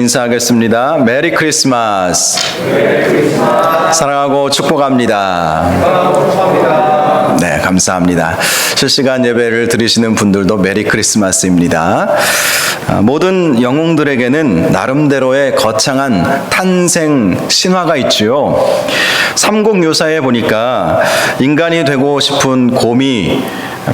인사하겠습니다. 메리 크리스마스. 사랑하고 축복합니다. 네, 감사합니다. 실시간 예배를 드리시는 분들도 메리 크리스마스입니다. 모든 영웅들에게는 나름대로의 거창한 탄생 신화가 있지요. 삼국유사에 보니까 인간이 되고 싶은 곰이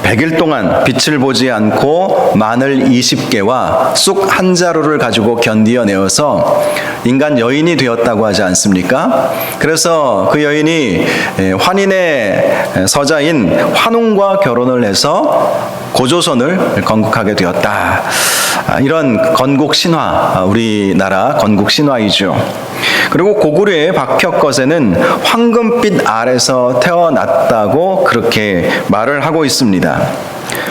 100일 동안 빛을 보지 않고 마늘 20개와 쑥 한 자루를 가지고 견디어내어서 인간 여인이 되었다고 하지 않습니까? 그래서 그 여인이 환인의 서자인 환웅과 결혼을 해서 고조선을 건국하게 되었다. 이런 건국 신화, 우리나라 건국 신화이죠. 그리고 고구려의 박혁것에는 황금빛 알에서 태어났다고 그렇게 말을 하고 있습니다.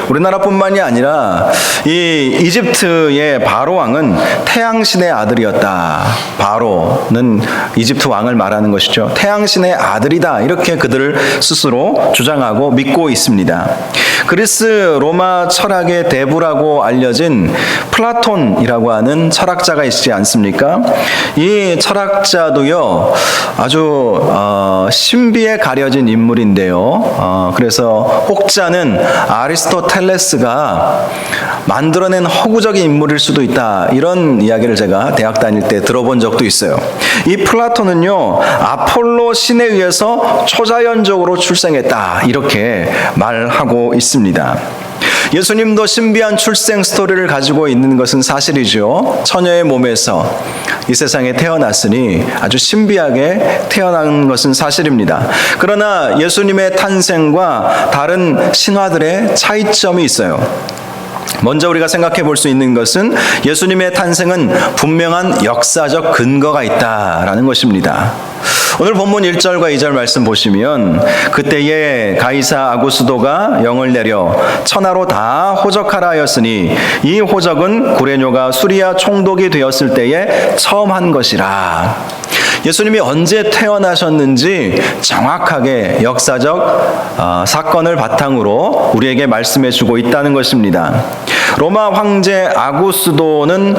우리나라뿐만이 아니라 이 이집트의 바로 왕은 태양신의 아들이었다. 바로는 이집트 왕을 말하는 것이죠. 태양신의 아들이다. 이렇게 그들을 스스로 주장하고 믿고 있습니다. 그리스 로마 철학의 대부라고 알려진 플라톤이라고 하는 철학자가 있지 않습니까? 이 철학자도요, 아주 신비에 가려진 인물인데요. 그래서 혹자는 아리스토텔레스가 만들어낸 허구적인 인물일 수도 있다. 이런 이야기를 제가 대학 다닐 때 들어본 적도 있어요. 이 플라톤은요, 아폴로 신에 의해서 초자연적으로 출생했다. 이렇게 말하고 있습니다. 예수님도 신비한 출생 스토리를 가지고 있는 것은 사실이죠. 처녀의 몸에서 이 세상에 태어났으니 아주 신비하게 태어난 것은 사실입니다. 그러나 예수님의 탄생과 다른 신화들의 차이점이 있어요. 먼저 우리가 생각해 볼 수 있는 것은 예수님의 탄생은 분명한 역사적 근거가 있다라는 것입니다. 오늘 본문 1절과 2절 말씀 보시면 그때에 가이사 아구스도가 영을 내려 천하로 다 호적하라 하였으니 이 호적은 구레뇨가 수리아 총독이 되었을 때에 처음 한 것이라. 예수님이 언제 태어나셨는지 정확하게 역사적 사건을 바탕으로 우리에게 말씀해 주고 있다는 것입니다. 로마 황제 아구스도는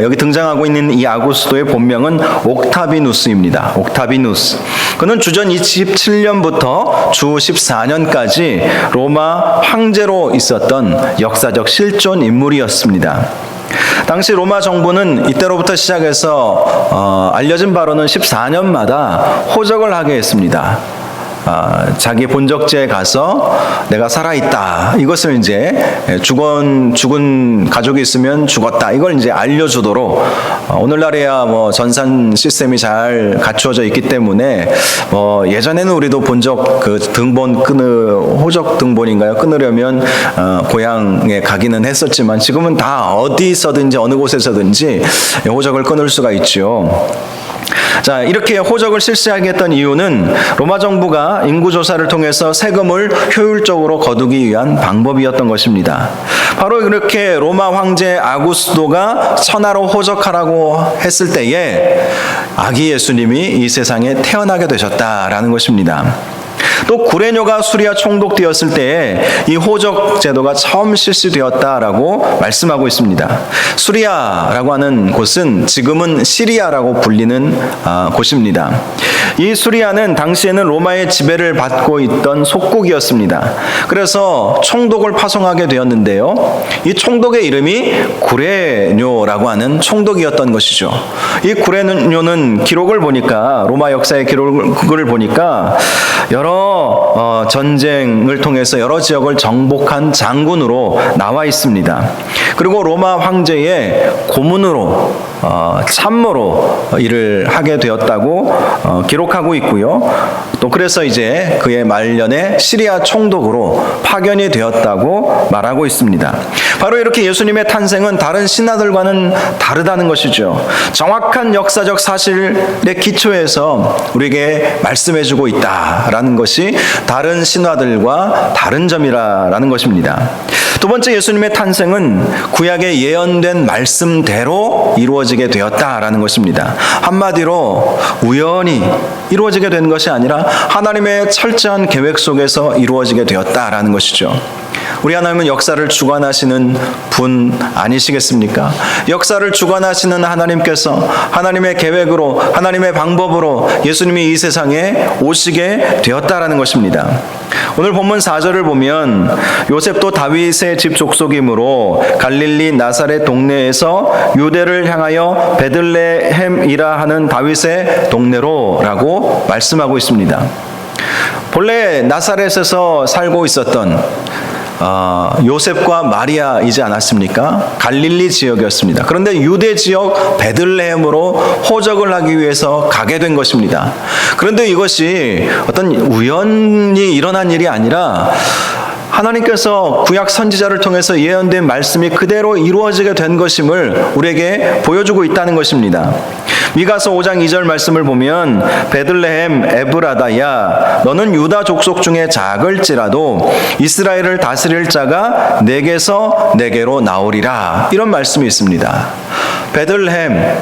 여기 등장하고 있는 이 아구스도의 본명은 옥타비누스입니다. 옥타비누스. 그는 주전 27년부터 주 14년까지 로마 황제로 있었던 역사적 실존 인물이었습니다. 당시 로마 정부는 이때로부터 시작해서 알려진 바로는 14년마다 호적을 하게 했습니다. 자기 본적지에 가서 내가 살아있다. 이것을 이제 죽은 가족이 있으면 죽었다. 이걸 이제 알려주도록 오늘날에야 뭐 전산 시스템이 잘 갖추어져 있기 때문에 예전에는 우리도 본적 그 등본 호적 등본인가요? 끊으려면 고향에 가기는 했었지만 지금은 다 어디서든지 어느 곳에서든지 호적을 끊을 수가 있죠. 자, 이렇게 호적을 실시하게 했던 이유는 로마 정부가 인구조사를 통해서 세금을 효율적으로 거두기 위한 방법이었던 것입니다. 바로 이렇게 로마 황제 아구스도가 천하로 호적하라고 했을 때에 아기 예수님이 이 세상에 태어나게 되셨다라는 것입니다. 또 구레뇨가 수리아 총독 되었을 때에 이 호적 제도가 처음 실시되었다라고 말씀하고 있습니다. 수리아라고 하는 곳은 지금은 시리아라고 불리는 곳입니다. 이 수리아는 당시에는 로마의 지배를 받고 있던 속국이었습니다. 그래서 총독을 파송하게 되었는데요. 이 총독의 이름이 구레뇨라고 하는 총독이었던 것이죠. 이 구레뇨는 기록을 보니까 로마 역사의 기록을 보니까 여러 전쟁을 통해서 여러 지역을 정복한 장군으로 나와 있습니다. 그리고 로마 황제의 고문으로 참모로 일을 하게 되었다고 기록하고 있고요. 또 그래서 이제 그의 말년에 시리아 총독으로 파견이 되었다고 말하고 있습니다. 바로 이렇게 예수님의 탄생은 다른 신화들과는 다르다는 것이죠. 정확한 역사적 사실의 기초에서 우리에게 말씀해주고 있다라는 것이 다른 신화들과 다른 점이라는 것입니다. 두 번째, 예수님의 탄생은 구약에 예언된 말씀대로 이루어지게 되었다라는 것입니다. 한마디로 우연히 이루어지게 된 것이 아니라 하나님의 철저한 계획 속에서 이루어지게 되었다라는 것이죠. 우리 하나님은 역사를 주관하시는 분 아니시겠습니까? 역사를 주관하시는 하나님께서 하나님의 계획으로, 하나님의 방법으로 예수님이 이 세상에 오시게 되었다라는 것입니다. 오늘 본문 4절을 보면 요셉도 다윗의 집 족속이므로 갈릴리 나사렛 동네에서 유대를 향하여 베들레헴이라 하는 다윗의 동네로라고 말씀하고 있습니다. 본래 나사렛에서 살고 있었던 요셉과 마리아이지 않았습니까? 갈릴리 지역이었습니다. 그런데 유대 지역 베들레헴으로 호적을 하기 위해서 가게 된 것입니다. 그런데 이것이 어떤 우연히 일어난 일이 아니라 하나님께서 구약 선지자를 통해서 예언된 말씀이 그대로 이루어지게 된 것임을 우리에게 보여주고 있다는 것입니다. 미가서 5장 2절 말씀을 보면 베들레헴 에브라다야 너는 유다 족속 중에 작을지라도 이스라엘을 다스릴 자가 내게서 내게로 나오리라, 이런 말씀이 있습니다. 베들레헴,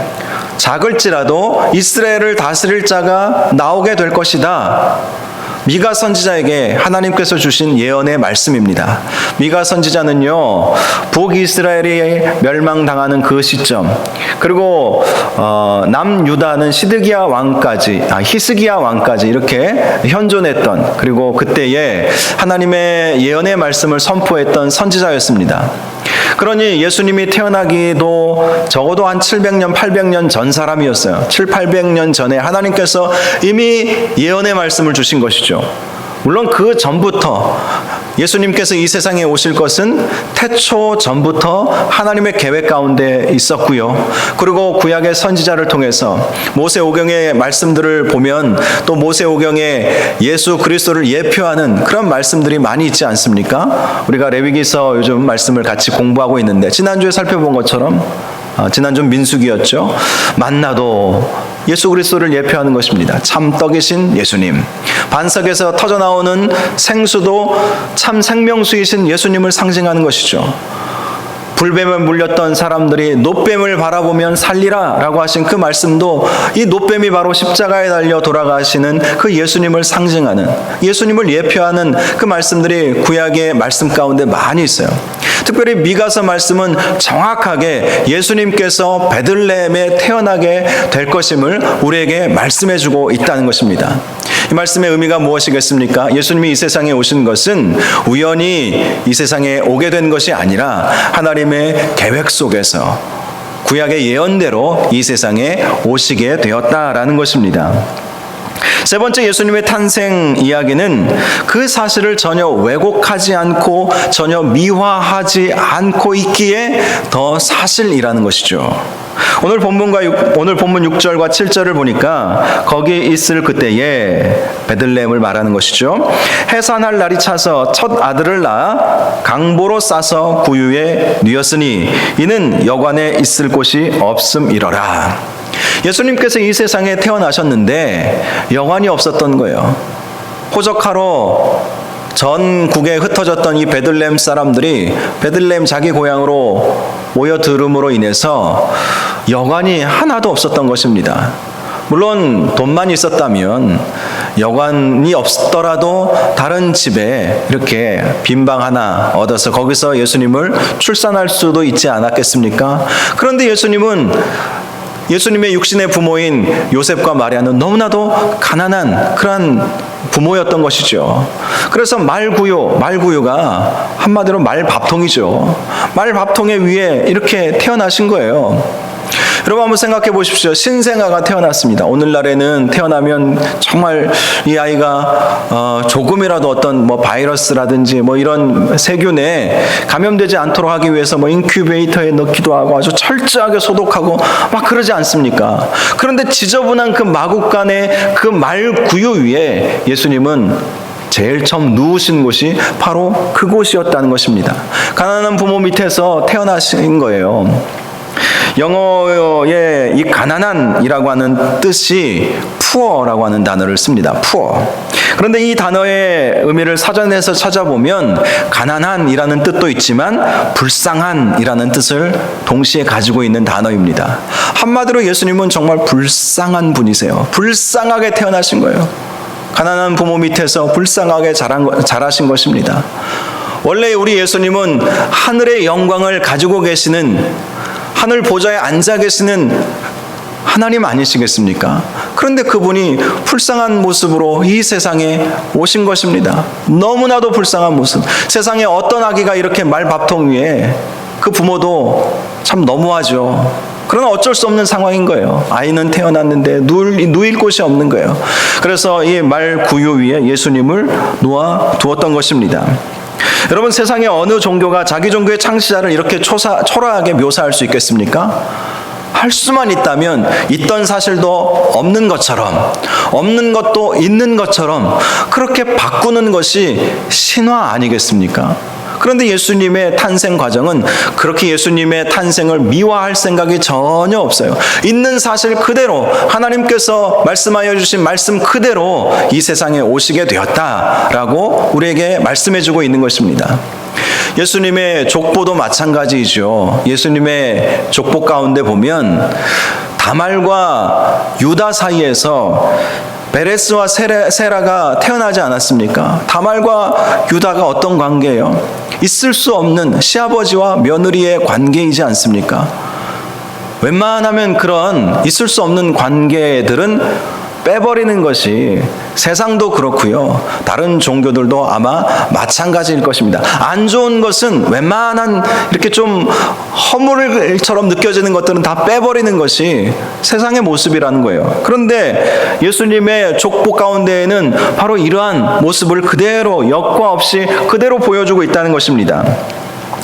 작을지라도 이스라엘을 다스릴 자가 나오게 될 것이다. 미가 선지자에게 하나님께서 주신 예언의 말씀입니다. 미가 선지자는요, 북이스라엘이 멸망당하는 그 시점, 그리고 남유다는 히스기야 왕까지 이렇게 현존했던, 그리고 그때에 하나님의 예언의 말씀을 선포했던 선지자였습니다. 그러니 예수님이 태어나기도 적어도 한 700년, 800년 전 사람이었어요. 800년 전에 하나님께서 이미 예언의 말씀을 주신 것이죠. 물론 그 전부터 예수님께서 이 세상에 오실 것은 태초 전부터 하나님의 계획 가운데 있었고요. 그리고 구약의 선지자를 통해서 모세오경의 말씀들을 보면 또 모세오경에 예수 그리스도를 예표하는 그런 말씀들이 많이 있지 않습니까? 우리가 레위기서 요즘 말씀을 같이 공부하고 있는데 지난주에 살펴본 것처럼 지난주 민수기였죠. 만나도 예수 그리스도를 예표하는 것입니다. 참 떡이신 예수님. 반석에서 터져나오는 생수도 참 생명수이신 예수님을 상징하는 것이죠. 불뱀에 물렸던 사람들이 놋뱀을 바라보면 살리라 라고 하신 그 말씀도 이 놋뱀이 바로 십자가에 달려 돌아가시는 그 예수님을 상징하는, 예수님을 예표하는 그 말씀들이 구약의 말씀 가운데 많이 있어요. 특별히 미가서 말씀은 정확하게 예수님께서 베들레헴에 태어나게 될 것임을 우리에게 말씀해주고 있다는 것입니다. 이 말씀의 의미가 무엇이겠습니까? 예수님이 이 세상에 오신 것은 우연히 이 세상에 오게 된 것이 아니라 하나님의 계획 속에서 구약의 예언대로 이 세상에 오시게 되었다라는 것입니다. 세 번째, 예수님의 탄생 이야기는 그 사실을 전혀 왜곡하지 않고 전혀 미화하지 않고 있기에 더 사실이라는 것이죠. 오늘 본문 6절과 7절을 보니까 거기 있을 그때에 베들레헴을 말하는 것이죠. 해산할 날이 차서 첫 아들을 낳아 강보로 싸서 구유에 뉘었으니 이는 여관에 있을 곳이 없음이러라. 예수님께서 이 세상에 태어나셨는데 여관이 없었던 거예요. 호적하러 전국에 흩어졌던 이 베들레헴 사람들이 베들레헴 자기 고향으로 모여들음으로 인해서 여관이 하나도 없었던 것입니다. 물론 돈만 있었다면 여관이 없더라도 다른 집에 이렇게 빈방 하나 얻어서 거기서 예수님을 출산할 수도 있지 않았겠습니까? 그런데 예수님의 육신의 부모인 요셉과 마리아는 너무나도 가난한 그러한 부모였던 것이죠. 그래서 말구유가 한마디로 말밥통이죠. 말밥통에 위에 이렇게 태어나신 거예요. 여러분 한번 생각해 보십시오. 신생아가 태어났습니다. 오늘날에는 태어나면 정말 이 아이가 조금이라도 어떤 바이러스라든지 이런 세균에 감염되지 않도록 하기 위해서 인큐베이터에 넣기도 하고 아주 철저하게 소독하고 막 그러지 않습니까? 그런데 지저분한 그 마국간의 그 말구유 위에 예수님은 제일 처음 누우신 곳이 바로 그곳이었다는 것입니다. 가난한 부모 밑에서 태어나신 거예요. 영어의 이 가난한이라고 하는 뜻이 poor라고 하는 단어를 씁니다. poor. 그런데 이 단어의 의미를 사전에서 찾아보면 가난한이라는 뜻도 있지만 불쌍한이라는 뜻을 동시에 가지고 있는 단어입니다. 한마디로 예수님은 정말 불쌍한 분이세요. 불쌍하게 태어나신 거예요. 가난한 부모 밑에서 불쌍하게 자라신 것입니다. 원래 우리 예수님은 하늘의 영광을 가지고 계시는, 하늘 보좌에 앉아 계시는 하나님 아니시겠습니까? 그런데 그분이 불쌍한 모습으로 이 세상에 오신 것입니다. 너무나도 불쌍한 모습. 세상에 어떤 아기가 이렇게 말밥통 위에, 그 부모도 참 너무하죠. 그러나 어쩔 수 없는 상황인 거예요. 아이는 태어났는데 누일 곳이 없는 거예요. 그래서 이 말 구유 위에 예수님을 놓아 두었던 것입니다. 여러분, 세상의 어느 종교가 자기 종교의 창시자를 이렇게 초라하게 묘사할 수 있겠습니까? 할 수만 있다면 있던 사실도 없는 것처럼, 없는 것도 있는 것처럼 그렇게 바꾸는 것이 신화 아니겠습니까? 그런데 예수님의 탄생 과정은 그렇게 예수님의 탄생을 미화할 생각이 전혀 없어요. 있는 사실 그대로, 하나님께서 말씀하여 주신 말씀 그대로 이 세상에 오시게 되었다라고 우리에게 말씀해 주고 있는 것입니다. 예수님의 족보도 마찬가지이죠. 예수님의 족보 가운데 보면 다말과 유다 사이에서 베레스와 세라가 태어나지 않았습니까? 다말과 유다가 어떤 관계예요? 있을 수 없는 시아버지와 며느리의 관계이지 않습니까? 웬만하면 그런 있을 수 없는 관계들은 빼버리는 것이, 세상도 그렇고요, 다른 종교들도 아마 마찬가지일 것입니다. 안 좋은 것은 웬만한 이렇게 좀 허물처럼 느껴지는 것들은 다 빼버리는 것이 세상의 모습이라는 거예요. 그런데 예수님의 족보 가운데에는 바로 이러한 모습을 그대로 역과 없이 그대로 보여주고 있다는 것입니다.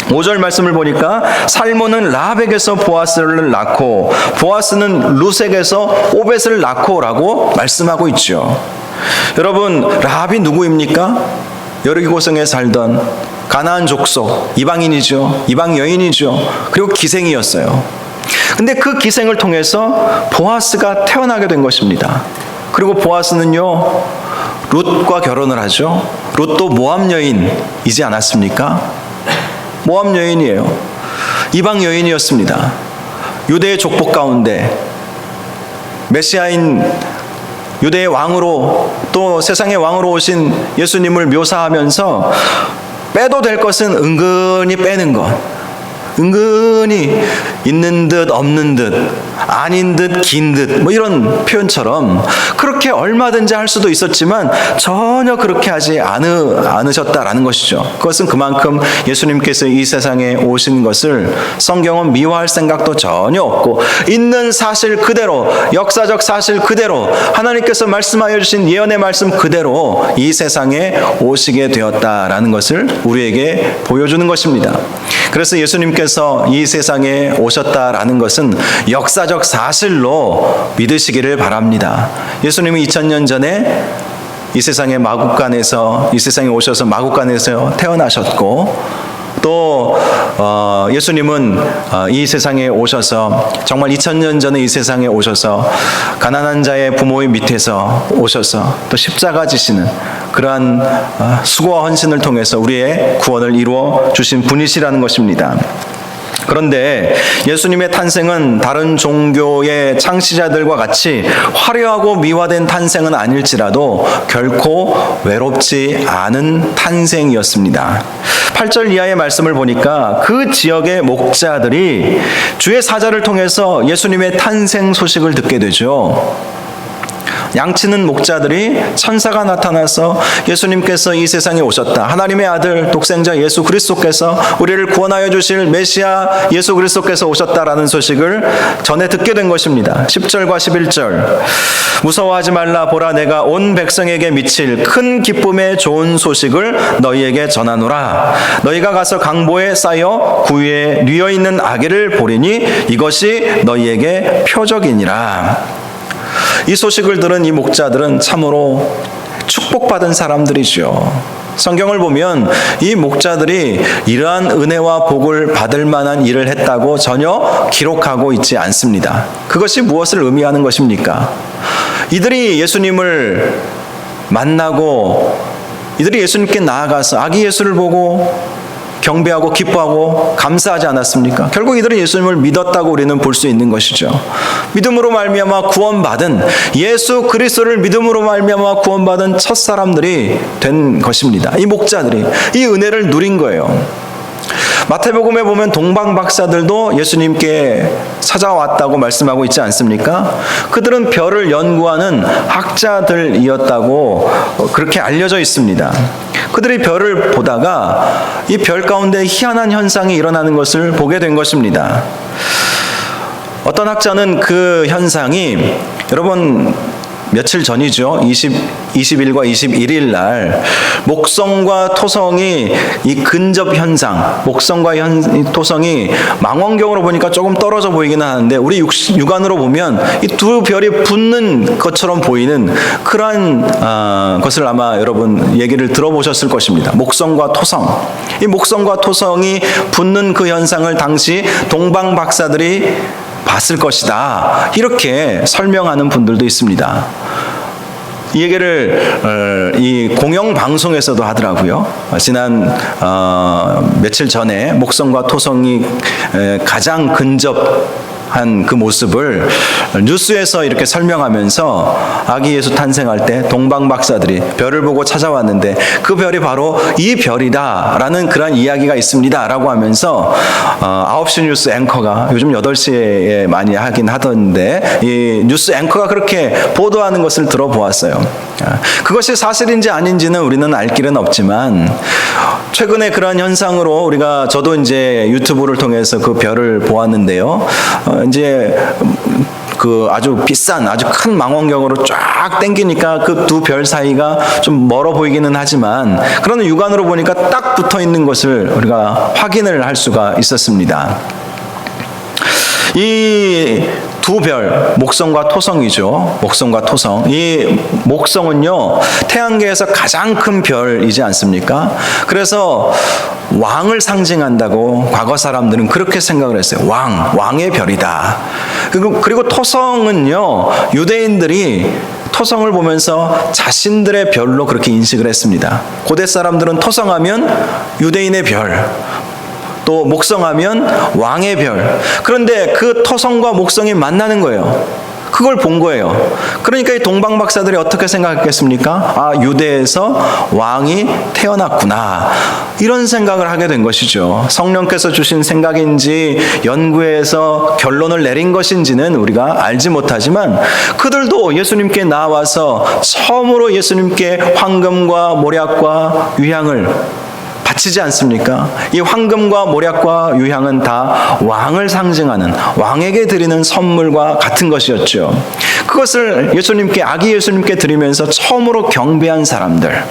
5절 말씀을 보니까 살몬은 라합에게서 보아스를 낳고 보아스는 루섹에서 오벳을 낳고라고 말씀하고 있죠. 여러분, 라합이 누구입니까? 여리고성에 살던 가나안 족속, 이방인이죠. 이방 여인이죠. 그리고 기생이었어요. 근데 그 기생을 통해서 보아스가 태어나게 된 것입니다. 그리고 보아스는요, 룻과 결혼을 하죠. 룻도 모압 여인이지 않았습니까? 모압 여인이에요. 이방 여인이었습니다. 유대의 족보 가운데 메시아인 유대의 왕으로, 또 세상의 왕으로 오신 예수님을 묘사하면서 빼도 될 것은 은근히 빼는 것, 은근히 있는 듯 없는 듯, 아닌 듯 긴 듯, 뭐 이런 표현처럼 그렇게 얼마든지 할 수도 있었지만 전혀 그렇게 하지 않으셨다라는 것이죠. 그것은 그만큼 예수님께서 이 세상에 오신 것을 성경은 미화할 생각도 전혀 없고, 있는 사실 그대로, 역사적 사실 그대로, 하나님께서 말씀하여 주신 예언의 말씀 그대로 이 세상에 오시게 되었다라는 것을 우리에게 보여주는 것입니다. 그래서 예수님께서 이 세상에 오셨다라는 것은 역사적 사실로 믿으시기를 바랍니다. 예수님은 2000년 전에 이 세상에 오셔서 마구간에서 태어나셨고, 또 예수님은 이 세상에 오셔서 정말 2000년 전에 이 세상에 오셔서 가난한 자의 부모의 밑에서 오셔서 또 십자가 지시는 그러한 수고와 헌신을 통해서 우리의 구원을 이루어 주신 분이시라는 것입니다. 그런데 예수님의 탄생은 다른 종교의 창시자들과 같이 화려하고 미화된 탄생은 아닐지라도 결코 외롭지 않은 탄생이었습니다. 8절 이하의 말씀을 보니까 그 지역의 목자들이 주의 사자를 통해서 예수님의 탄생 소식을 듣게 되죠. 양치는 목자들이 천사가 나타나서 예수님께서 이 세상에 오셨다, 하나님의 아들 독생자 예수 그리스도께서 우리를 구원하여 주실 메시아 예수 그리스도께서 오셨다라는 소식을 전해 듣게 된 것입니다. 10절과 11절, 무서워하지 말라, 보라 내가 온 백성에게 미칠 큰 기쁨의 좋은 소식을 너희에게 전하노라. 너희가 가서 강보에 쌓여 구유에 뉘어있는 아기를 보리니 이것이 너희에게 표적이니라. 이 소식을 들은 이 목자들은 참으로 축복받은 사람들이죠. 성경을 보면 이 목자들이 이러한 은혜와 복을 받을 만한 일을 했다고 전혀 기록하고 있지 않습니다. 그것이 무엇을 의미하는 것입니까? 이들이 예수님을 만나고 이들이 예수님께 나아가서 아기 예수를 보고 경배하고 기뻐하고 감사하지 않았습니까? 결국 이들은 예수님을 믿었다고 우리는 볼 수 있는 것이죠. 믿음으로 말미암아 구원받은, 예수 그리스도를 믿음으로 말미암아 구원받은 첫 사람들이 된 것입니다. 이 목자들이 이 은혜를 누린 거예요. 마태복음에 보면 동방 박사들도 예수님께 찾아왔다고 말씀하고 있지 않습니까? 그들은 별을 연구하는 학자들이었다고 그렇게 알려져 있습니다. 그들이 별을 보다가 이 별 가운데 희한한 현상이 일어나는 것을 보게 된 것입니다. 어떤 학자는 그 현상이, 여러분 며칠 전이죠. 20일과 21일 날 목성과 토성이 이 근접 현상, 목성과 토성이 망원경으로 보니까 조금 떨어져 보이기는 하는데 우리 육안으로 보면 이 두 별이 붙는 것처럼 보이는 그러한 것을 아마 여러분 얘기를 들어보셨을 것입니다. 목성과 토성. 이 목성과 토성이 붙는 그 현상을 당시 동방 박사들이 봤을 것이다, 이렇게 설명하는 분들도 있습니다. 이 얘기를 이 공영방송에서도 하더라고요. 지난 며칠 전에 목성과 토성이 가장 근접한 그 모습을 뉴스에서 이렇게 설명하면서 아기 예수 탄생할 때 동방 박사들이 별을 보고 찾아왔는데 그 별이 바로 이 별이다라는 그런 이야기가 있습니다라고 하면서 9시 뉴스 앵커가, 요즘 8시에 많이 하긴 하던데 이 뉴스 앵커가 그렇게 보도하는 것을 들어보았어요. 그것이 사실인지 아닌지는 우리는 알 길은 없지만 최근에 그런 현상으로 저도 이제 유튜브를 통해서 그 별을 보았는데요. 이제 그 아주 비싼, 아주 큰 망원경으로 쫙 당기니까 그 두 별 사이가 좀 멀어 보이기는 하지만 그러나 육안으로 보니까 딱 붙어 있는 것을 우리가 확인을 할 수가 있었습니다. 이 두 별, 목성과 토성이죠. 목성과 토성. 이 목성은요, 태양계에서 가장 큰 별이지 않습니까? 그래서 왕을 상징한다고 과거 사람들은 그렇게 생각을 했어요. 왕의 별이다. 그리고 토성은요, 유대인들이 토성을 보면서 자신들의 별로 그렇게 인식을 했습니다. 고대 사람들은 토성하면 유대인의 별, 또 목성하면 왕의 별. 그런데 그 토성과 목성이 만나는 거예요. 그걸 본 거예요. 그러니까 이 동방 박사들이 어떻게 생각했겠습니까? 아, 유대에서 왕이 태어났구나, 이런 생각을 하게 된 것이죠. 성령께서 주신 생각인지 연구해서 결론을 내린 것인지는 우리가 알지 못하지만 그들도 예수님께 나와서 처음으로 예수님께 황금과 모략과 유향을 바치지 않습니까? 이 황금과 모략과 유향은 다 왕을 상징하는, 왕에게 드리는 선물과 같은 것이었죠. 그것을 아기 예수님께 드리면서 처음으로 경배한 사람들,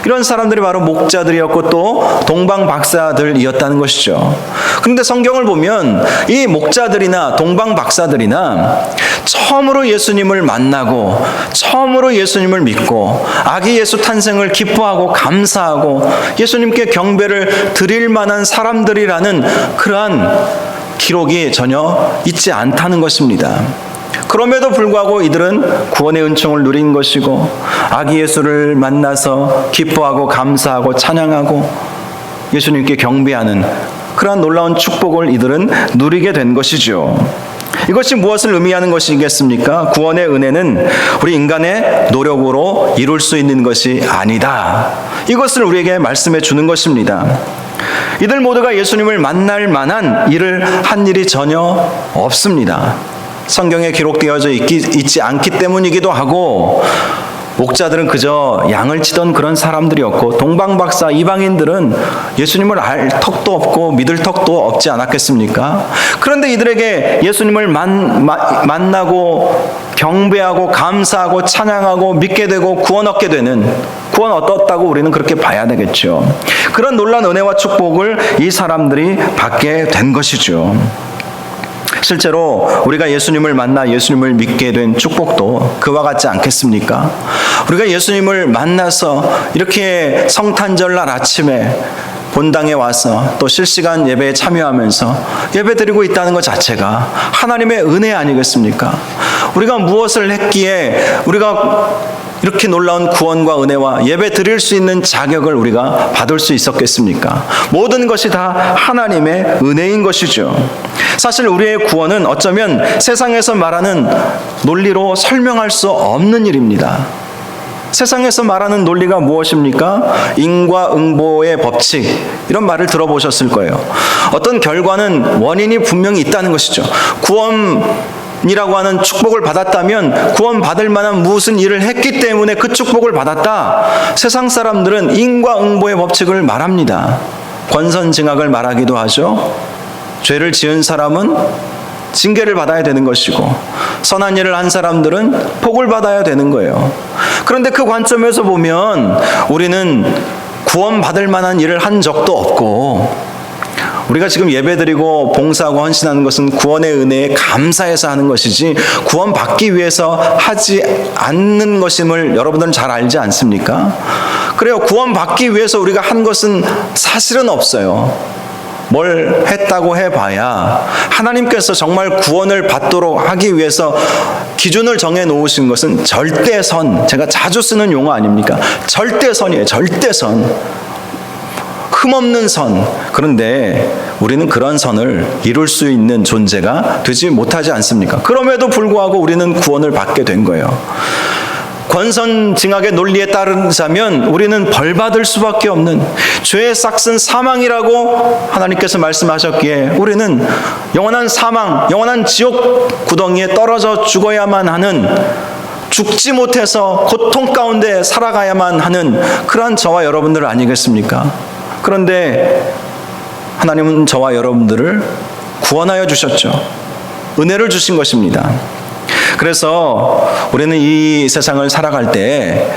이런 사람들이 바로 목자들이었고 또 동방 박사들이었다는 것이죠. 그런데 성경을 보면 이 목자들이나 동방 박사들이나 처음으로 예수님을 만나고 처음으로 예수님을 믿고 아기 예수 탄생을 기뻐하고 감사하고 예수님께 경배를 드릴 만한 사람들이라는 그러한 기록이 전혀 있지 않다는 것입니다. 그럼에도 불구하고 이들은 구원의 은총을 누린 것이고 아기 예수를 만나서 기뻐하고 감사하고 찬양하고 예수님께 경배하는 그러한 놀라운 축복을 이들은 누리게 된 것이죠. 이것이 무엇을 의미하는 것이겠습니까? 구원의 은혜는 우리 인간의 노력으로 이룰 수 있는 것이 아니다, 이것을 우리에게 말씀해 주는 것입니다. 이들 모두가 예수님을 만날 만한 일을 한 일이 전혀 없습니다. 성경에 기록되어져 있지 않기 때문이기도 하고 목자들은 그저 양을 치던 그런 사람들이었고 동방박사 이방인들은 예수님을 알 턱도 없고 믿을 턱도 없지 않았겠습니까? 그런데 이들에게 예수님을 만나고 경배하고 감사하고 찬양하고 믿게 되고 구원 얻게 되는, 구원 얻었다고 우리는 그렇게 봐야 되겠죠. 그런 놀라운 은혜와 축복을 이 사람들이 받게 된 것이죠. 실제로 우리가 예수님을 만나 예수님을 믿게 된 축복도 그와 같지 않겠습니까? 우리가 예수님을 만나서 이렇게 성탄절날 아침에 본당에 와서 또 실시간 예배에 참여하면서 예배드리고 있다는 것 자체가 하나님의 은혜 아니겠습니까? 우리가 무엇을 했기에 우리가 이렇게 놀라운 구원과 은혜와 예배 드릴 수 있는 자격을 우리가 받을 수 있었겠습니까? 모든 것이 다 하나님의 은혜인 것이죠. 사실 우리의 구원은 어쩌면 세상에서 말하는 논리로 설명할 수 없는 일입니다. 세상에서 말하는 논리가 무엇입니까? 인과응보의 법칙, 이런 말을 들어보셨을 거예요. 어떤 결과는 원인이 분명히 있다는 것이죠. 구원이라고 하는 축복을 받았다면 구원받을 만한 무슨 일을 했기 때문에 그 축복을 받았다. 세상 사람들은 인과응보의 법칙을 말합니다. 권선징악을 말하기도 하죠. 죄를 지은 사람은 징계를 받아야 되는 것이고 선한 일을 한 사람들은 복을 받아야 되는 거예요. 그런데 그 관점에서 보면 우리는 구원받을 만한 일을 한 적도 없고, 우리가 지금 예배드리고 봉사하고 헌신하는 것은 구원의 은혜에 감사해서 하는 것이지 구원받기 위해서 하지 않는 것임을 여러분들은 잘 알지 않습니까? 그래요. 구원받기 위해서 우리가 한 것은 사실은 없어요. 뭘 했다고 해봐야 하나님께서 정말 구원을 받도록 하기 위해서 기준을 정해 놓으신 것은 절대선, 제가 자주 쓰는 용어 아닙니까? 절대선이에요. 절대선, 흠없는 선. 그런데 우리는 그런 선을 이룰 수 있는 존재가 되지 못하지 않습니까? 그럼에도 불구하고 우리는 구원을 받게 된 거예요. 권선징악의 논리에 따르자면 우리는 벌받을 수밖에 없는, 죄의 싹은 사망이라고 하나님께서 말씀하셨기에 우리는 영원한 사망, 영원한 지옥 구덩이에 떨어져 죽어야만 하는, 죽지 못해서 고통 가운데 살아가야만 하는 그러한 저와 여러분들 아니겠습니까? 그런데 하나님은 저와 여러분들을 구원하여 주셨죠. 은혜를 주신 것입니다. 그래서 우리는 이 세상을 살아갈 때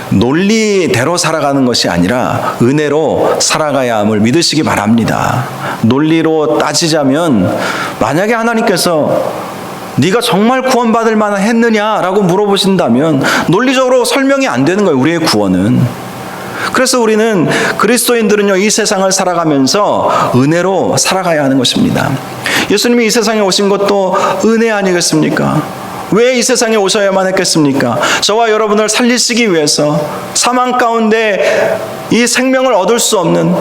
논리대로 살아가는 것이 아니라 은혜로 살아가야 함을 믿으시기 바랍니다. 논리로 따지자면 만약에 하나님께서 네가 정말 구원받을 만한 했느냐라고 물어보신다면 논리적으로 설명이 안 되는 거예요. 우리의 구원은. 그래서 우리는 그리스도인들은요, 이 세상을 살아가면서 은혜로 살아가야 하는 것입니다. 예수님이 이 세상에 오신 것도 은혜 아니겠습니까? 왜 이 세상에 오셔야만 했겠습니까? 저와 여러분을 살리시기 위해서 사망 가운데 이 생명을 얻을 수 없는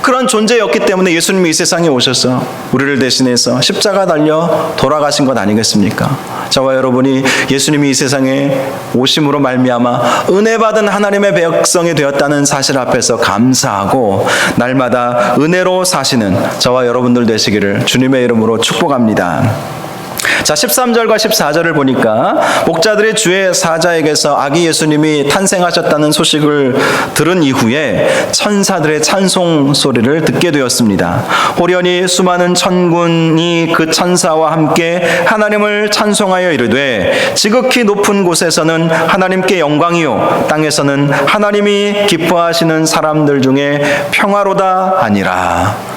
그런 존재였기 때문에 예수님이 이 세상에 오셔서 우리를 대신해서 십자가 달려 돌아가신 것 아니겠습니까? 저와 여러분이 예수님이 이 세상에 오심으로 말미암아 은혜 받은 하나님의 백성이 되었다는 사실 앞에서 감사하고 날마다 은혜로 사시는 저와 여러분들 되시기를 주님의 이름으로 축복합니다. 자, 13절과 14절을 보니까 목자들이 주의 사자에게서 아기 예수님이 탄생하셨다는 소식을 들은 이후에 천사들의 찬송 소리를 듣게 되었습니다. 호련히 수많은 천군이 그 천사와 함께 하나님을 찬송하여 이르되 지극히 높은 곳에서는 하나님께 영광이요 땅에서는 하나님이 기뻐하시는 사람들 중에 평화로다 하니라.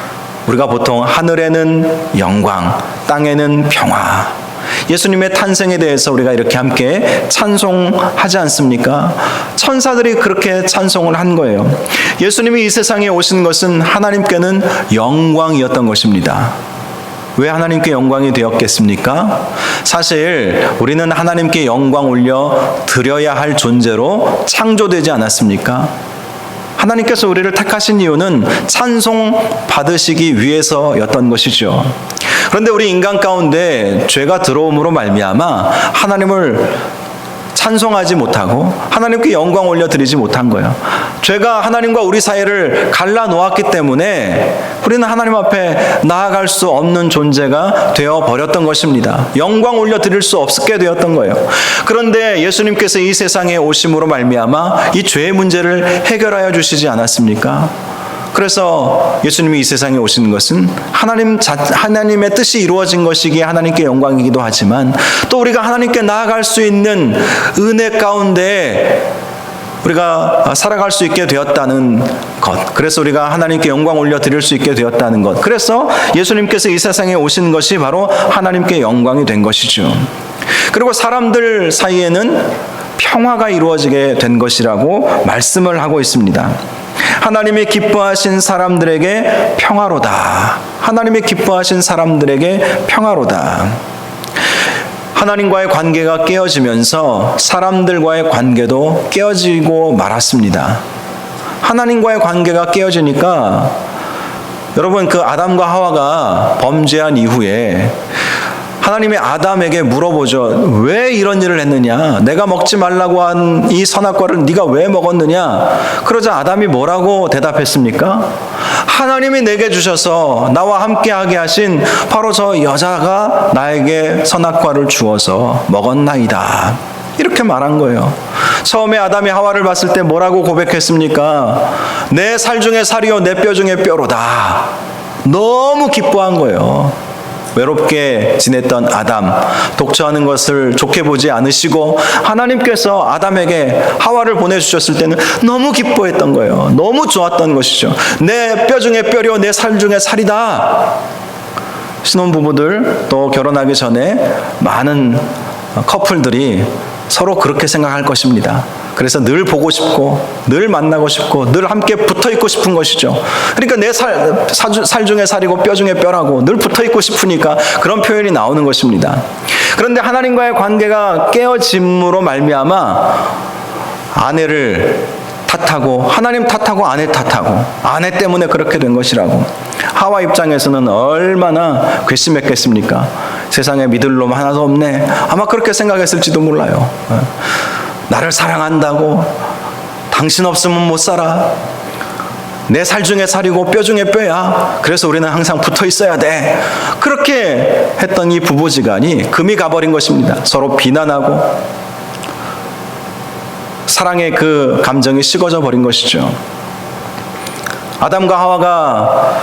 우리가 보통 하늘에는 영광, 땅에는 평화. 예수님의 탄생에 대해서 우리가 이렇게 함께 찬송하지 않습니까? 천사들이 그렇게 찬송을 한 거예요. 예수님이 이 세상에 오신 것은 하나님께는 영광이었던 것입니다. 왜 하나님께 영광이 되었겠습니까? 사실 우리는 하나님께 영광 올려 드려야 할 존재로 창조되지 않았습니까? 하나님께서 우리를 택하신 이유는 찬송 받으시기 위해서였던 것이죠. 그런데 우리 인간 가운데 죄가 들어옴으로 말미암아 하나님을 찬송하지 못하고 하나님께 영광 올려드리지 못한 거예요. 죄가 하나님과 우리 사이를 갈라놓았기 때문에 우리는 하나님 앞에 나아갈 수 없는 존재가 되어버렸던 것입니다. 영광 올려드릴 수 없게 되었던 거예요. 그런데 예수님께서 이 세상에 오심으로 말미암아 이 죄의 문제를 해결하여 주시지 않았습니까? 그래서 예수님이 이 세상에 오신 것은 하나님의 뜻이 이루어진 것이기에 하나님께 영광이기도 하지만 또 우리가 하나님께 나아갈 수 있는 은혜 가운데 우리가 살아갈 수 있게 되었다는 것, 그래서 우리가 하나님께 영광 올려드릴 수 있게 되었다는 것, 그래서 예수님께서 이 세상에 오신 것이 바로 하나님께 영광이 된 것이죠. 그리고 사람들 사이에는 평화가 이루어지게 된 것이라고 말씀을 하고 있습니다. 하나님이 기뻐하신 사람들에게 평화로다. 하나님이 기뻐하신 사람들에게 평화로다. 하나님과의 관계가 깨어지면서 사람들과의 관계도 깨어지고 말았습니다. 하나님과의 관계가 깨어지니까 여러분, 그 아담과 하와가 범죄한 이후에 하나님이 아담에게 물어보죠. 왜 이런 일을 했느냐? 내가 먹지 말라고 한 이 선악과를 네가 왜 먹었느냐? 그러자 아담이 뭐라고 대답했습니까? 하나님이 내게 주셔서 나와 함께하게 하신 바로 저 여자가 나에게 선악과를 주어서 먹었나이다. 이렇게 말한 거예요. 처음에 아담이 하와를 봤을 때 뭐라고 고백했습니까? 내 살 중에 살이요 내 뼈 중에 뼈로다. 너무 기뻐한 거예요. 외롭게 지냈던 아담, 독처하는 것을 좋게 보지 않으시고 하나님께서 아담에게 하와를 보내주셨을 때는 너무 기뻐했던 거예요. 너무 좋았던 것이죠. 내 뼈 중에 뼈요 내 살 중에 살이다. 신혼부부들 또 결혼하기 전에 많은 커플들이 서로 그렇게 생각할 것입니다. 그래서 늘 보고 싶고 늘 만나고 싶고 늘 함께 붙어 있고 싶은 것이죠. 그러니까 내 살 중에 살이고 뼈 중에 뼈라고 늘 붙어 있고 싶으니까 그런 표현이 나오는 것입니다. 그런데 하나님과의 관계가 깨어짐으로 말미암아 아내를 탓하고 하나님 탓하고 아내 탓하고 아내 때문에 그렇게 된 것이라고. 하와 입장에서는 얼마나 괘씸했겠습니까? 세상에 믿을 놈 하나도 없네. 아마 그렇게 생각했을지도 몰라요. 나를 사랑한다고 당신 없으면 못 살아. 내 살 중에 살이고 뼈 중에 뼈야. 그래서 우리는 항상 붙어 있어야 돼. 그렇게 했던 이 부부지간이 금이 가버린 것입니다. 서로 비난하고 사랑의 그 감정이 식어져 버린 것이죠. 아담과 하와가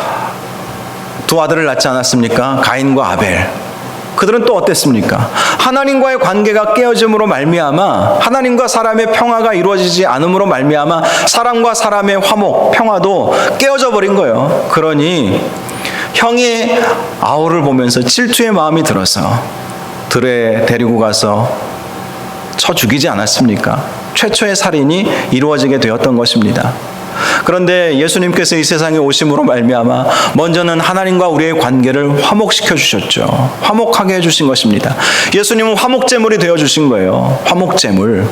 두 아들을 낳지 않았습니까? 가인과 아벨. 그들은 또 어땠습니까? 하나님과의 관계가 깨어짐으로 말미암아 하나님과 사람의 평화가 이루어지지 않음으로 말미암아 사람과 사람의 화목, 평화도 깨어져 버린 거예요. 그러니 형이 아우를 보면서 질투의 마음이 들어서 들에 데리고 가서 쳐 죽이지 않았습니까? 최초의 살인이 이루어지게 되었던 것입니다. 그런데 예수님께서 이 세상에 오심으로 말미암아 먼저는 하나님과 우리의 관계를 화목시켜 주셨죠. 화목하게 해주신 것입니다. 예수님은 화목제물이 되어주신 거예요. 화목제물.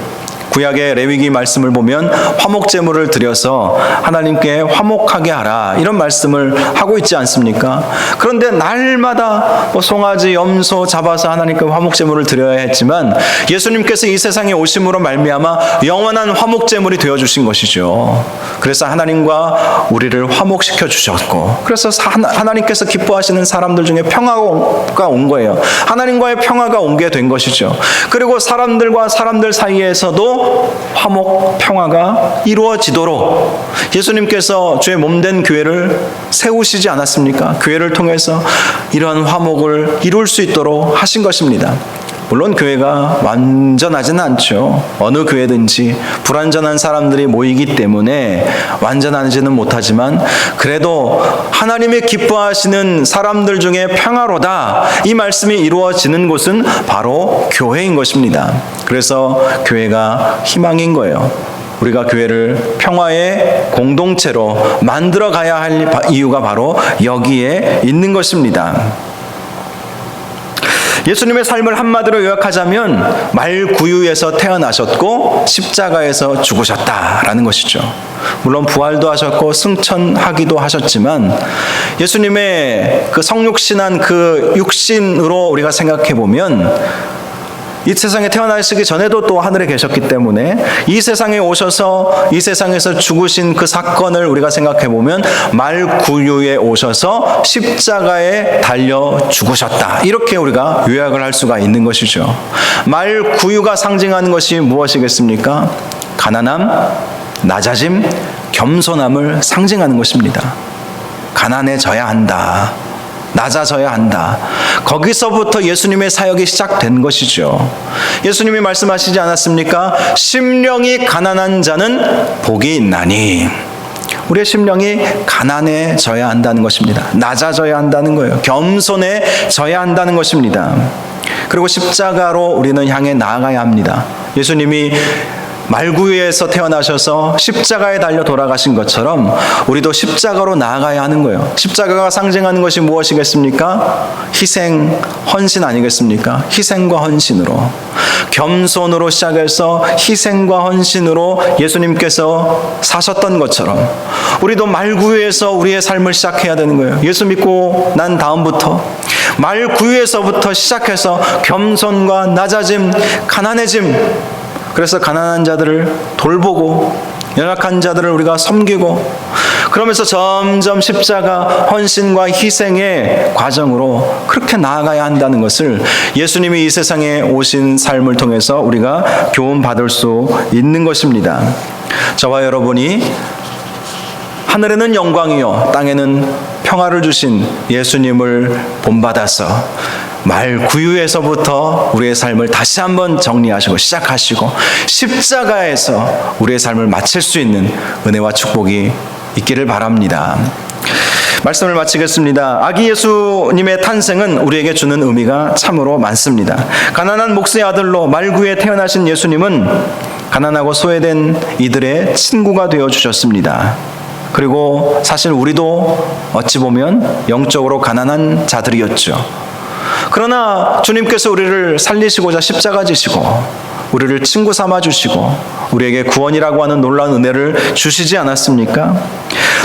구약의 레위기 말씀을 보면 화목제물을 드려서 하나님께 화목하게 하라 이런 말씀을 하고 있지 않습니까? 그런데 날마다 송아지, 염소 잡아서 하나님께 화목제물을 드려야 했지만 예수님께서 이 세상에 오심으로 말미암아 영원한 화목제물이 되어주신 것이죠. 그래서 하나님과 우리를 화목시켜 주셨고 그래서 하나님께서 기뻐하시는 사람들 중에 평화가 온 거예요. 하나님과의 평화가 오게 된 것이죠. 그리고 사람들과 사람들 사이에서도 화목, 평화가 이루어지도록 예수님께서 주의 몸된 교회를 세우시지 않았습니까? 교회를 통해서 이러한 화목을 이룰 수 있도록 하신 것입니다. 물론 교회가 완전하지는 않죠. 어느 교회든지 불완전한 사람들이 모이기 때문에 완전하지는 못하지만 그래도 하나님이 기뻐하시는 사람들 중에 평화로다 이 말씀이 이루어지는 곳은 바로 교회인 것입니다. 그래서 교회가 희망인 거예요. 우리가 교회를 평화의 공동체로 만들어 가야 할 이유가 바로 여기에 있는 것입니다. 예수님의 삶을 한마디로 요약하자면 말구유에서 태어나셨고 십자가에서 죽으셨다라는 것이죠. 물론 부활도 하셨고 승천하기도 하셨지만 예수님의 그 성육신한 그 육신으로 우리가 생각해 보면 이 세상에 태어나시기 전에도 또 하늘에 계셨기 때문에 이 세상에 오셔서 이 세상에서 죽으신 그 사건을 우리가 생각해 보면 말구유에 오셔서 십자가에 달려 죽으셨다. 이렇게 우리가 요약을 할 수가 있는 것이죠. 말구유가 상징하는 것이 무엇이겠습니까? 가난함, 낮아짐, 겸손함을 상징하는 것입니다. 가난해져야 한다. 낮아져야 한다. 거기서부터 예수님의 사역이 시작된 것이죠. 예수님이 말씀하시지 않았습니까? 심령이 가난한 자는 복이 있나니. 우리의 심령이 가난해져야 한다는 것입니다. 낮아져야 한다는 거예요. 겸손해져야 한다는 것입니다. 그리고 십자가로 우리는 향해 나아가야 합니다. 예수님이 말구유에서 태어나셔서 십자가에 달려 돌아가신 것처럼 우리도 십자가로 나아가야 하는 거예요. 십자가가 상징하는 것이 무엇이겠습니까? 희생, 헌신 아니겠습니까? 희생과 헌신으로, 겸손으로 시작해서 희생과 헌신으로 예수님께서 사셨던 것처럼 우리도 말구유에서 우리의 삶을 시작해야 되는 거예요. 예수 믿고 난 다음부터 말구유에서부터 시작해서 겸손과 낮아짐, 가난해짐, 그래서 가난한 자들을 돌보고 연약한 자들을 우리가 섬기고 그러면서 점점 십자가 헌신과 희생의 과정으로 그렇게 나아가야 한다는 것을 예수님이 이 세상에 오신 삶을 통해서 우리가 교훈받을 수 있는 것입니다. 저와 여러분이 하늘에는 영광이요 땅에는 평화를 주신 예수님을 본받아서 말구유에서부터 우리의 삶을 다시 한번 정리하시고 시작하시고 십자가에서 우리의 삶을 마칠 수 있는 은혜와 축복이 있기를 바랍니다. 말씀을 마치겠습니다. 아기 예수님의 탄생은 우리에게 주는 의미가 참으로 많습니다. 가난한 목수의 아들로 말구유에 태어나신 예수님은 가난하고 소외된 이들의 친구가 되어 주셨습니다. 그리고 사실 우리도 어찌 보면 영적으로 가난한 자들이었죠. 그러나 주님께서 우리를 살리시고자 십자가 지시고 우리를 친구 삼아 주시고 우리에게 구원이라고 하는 놀라운 은혜를 주시지 않았습니까?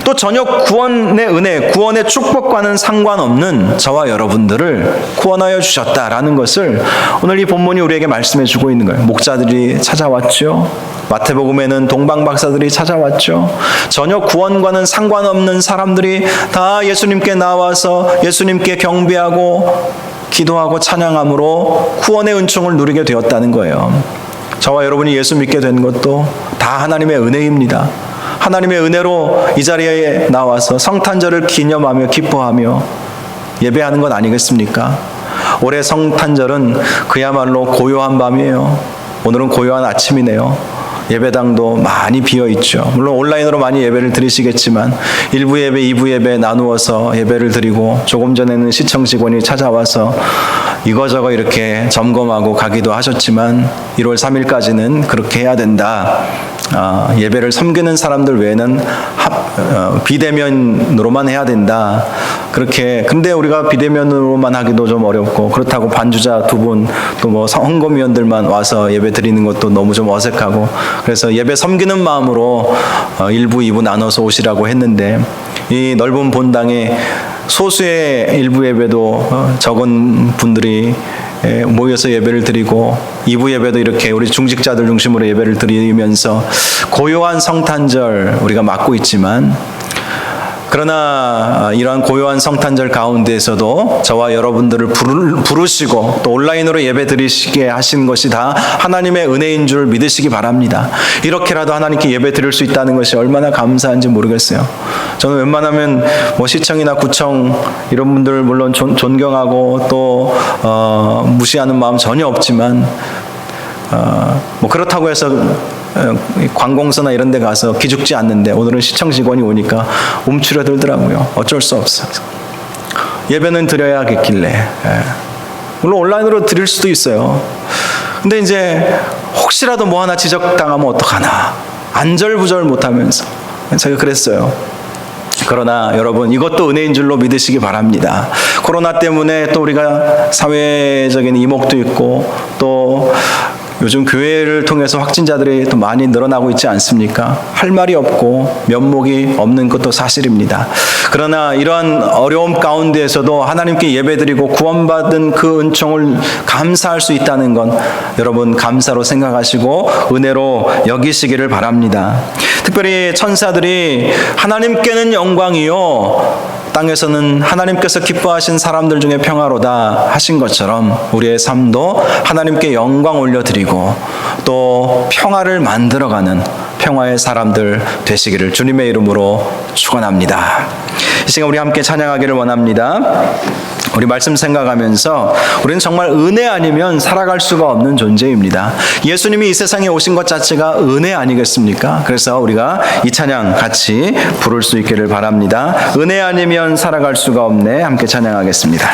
또 전혀 구원의 은혜, 구원의 축복과는 상관없는 저와 여러분들을 구원하여 주셨다라는 것을 오늘 이 본문이 우리에게 말씀해 주고 있는 거예요. 목자들이 찾아왔죠. 마태복음에는 동방박사들이 찾아왔죠. 전혀 구원과는 상관없는 사람들이 다 예수님께 나와서 예수님께 경배하고 기도하고 찬양함으로 구원의 은총을 누리게 되었다는 거예요. 저와 여러분이 예수 믿게 된 것도 다 하나님의 은혜입니다. 하나님의 은혜로 이 자리에 나와서 성탄절을 기념하며 기뻐하며 예배하는 것 아니겠습니까? 올해 성탄절은 그야말로 고요한 밤이에요. 오늘은 고요한 아침이네요. 예배당도 많이 비어있죠. 물론 온라인으로 많이 예배를 드리시겠지만 1부 예배, 2부 예배 나누어서 예배를 드리고 조금 전에는 시청 직원이 찾아와서 이거저거 이렇게 점검하고 가기도 하셨지만 1월 3일까지는 그렇게 해야 된다. 예배를 섬기는 사람들 외에는 비대면으로만 해야 된다. 그렇게 근데 우리가 비대면으로만 하기도 좀 어렵고 그렇다고 반주자 2분 또 뭐 헌금위원들만 와서 예배 드리는 것도 너무 좀 어색하고 그래서 예배 섬기는 마음으로 1부, 2부 나눠서 오시라고 했는데 이 넓은 본당에 소수의 일부 예배도 적은 분들이 모여서 예배를 드리고 2부 예배도 이렇게 우리 중직자들 중심으로 예배를 드리면서 고요한 성탄절 우리가 맞고 있지만 그러나 이러한 고요한 성탄절 가운데에서도 저와 여러분들을 부르시고 또 온라인으로 예배 드리시게 하신 것이 다 하나님의 은혜인 줄 믿으시기 바랍니다. 이렇게라도 하나님께 예배 드릴 수 있다는 것이 얼마나 감사한지 모르겠어요. 저는 웬만하면 뭐 시청이나 구청 이런 분들 물론 존경하고 또 무시하는 마음 전혀 없지만 뭐 그렇다고 해서 관공서나 이런 데 가서 기죽지 않는데 오늘은 시청 직원이 오니까 움츠러들더라고요. 어쩔 수 없어. 예배는 드려야겠길래. 물론 온라인으로 드릴 수도 있어요. 근데 이제 혹시라도 뭐 하나 지적당하면 어떡하나. 안절부절 못하면서. 제가 그랬어요. 그러나 여러분 이것도 은혜인 줄로 믿으시기 바랍니다. 코로나 때문에 또 우리가 사회적인 이목도 있고 또 요즘 교회를 통해서 확진자들이 또 많이 늘어나고 있지 않습니까? 할 말이 없고 면목이 없는 것도 사실입니다. 그러나 이러한 어려움 가운데에서도 하나님께 예배드리고 구원받은 그 은총을 감사할 수 있다는 건 여러분 감사로 생각하시고 은혜로 여기시기를 바랍니다. 특별히 천사들이 하나님께는 영광이요 땅에서는 하나님께서 기뻐하신 사람들 중에 평화로다 하신 것처럼 우리의 삶도 하나님께 영광 올려드리고 또 평화를 만들어가는 평화의 사람들 되시기를 주님의 이름으로 축원합니다. 이 시간 우리 함께 찬양하기를 원합니다. 우리 말씀 생각하면서 우리는 정말 은혜 아니면 살아갈 수가 없는 존재입니다. 예수님이 이 세상에 오신 것 자체가 은혜 아니겠습니까? 그래서 우리가 이 찬양 같이 부를 수 있기를 바랍니다. 은혜 아니면 살아갈 수가 없네. 함께 찬양하겠습니다.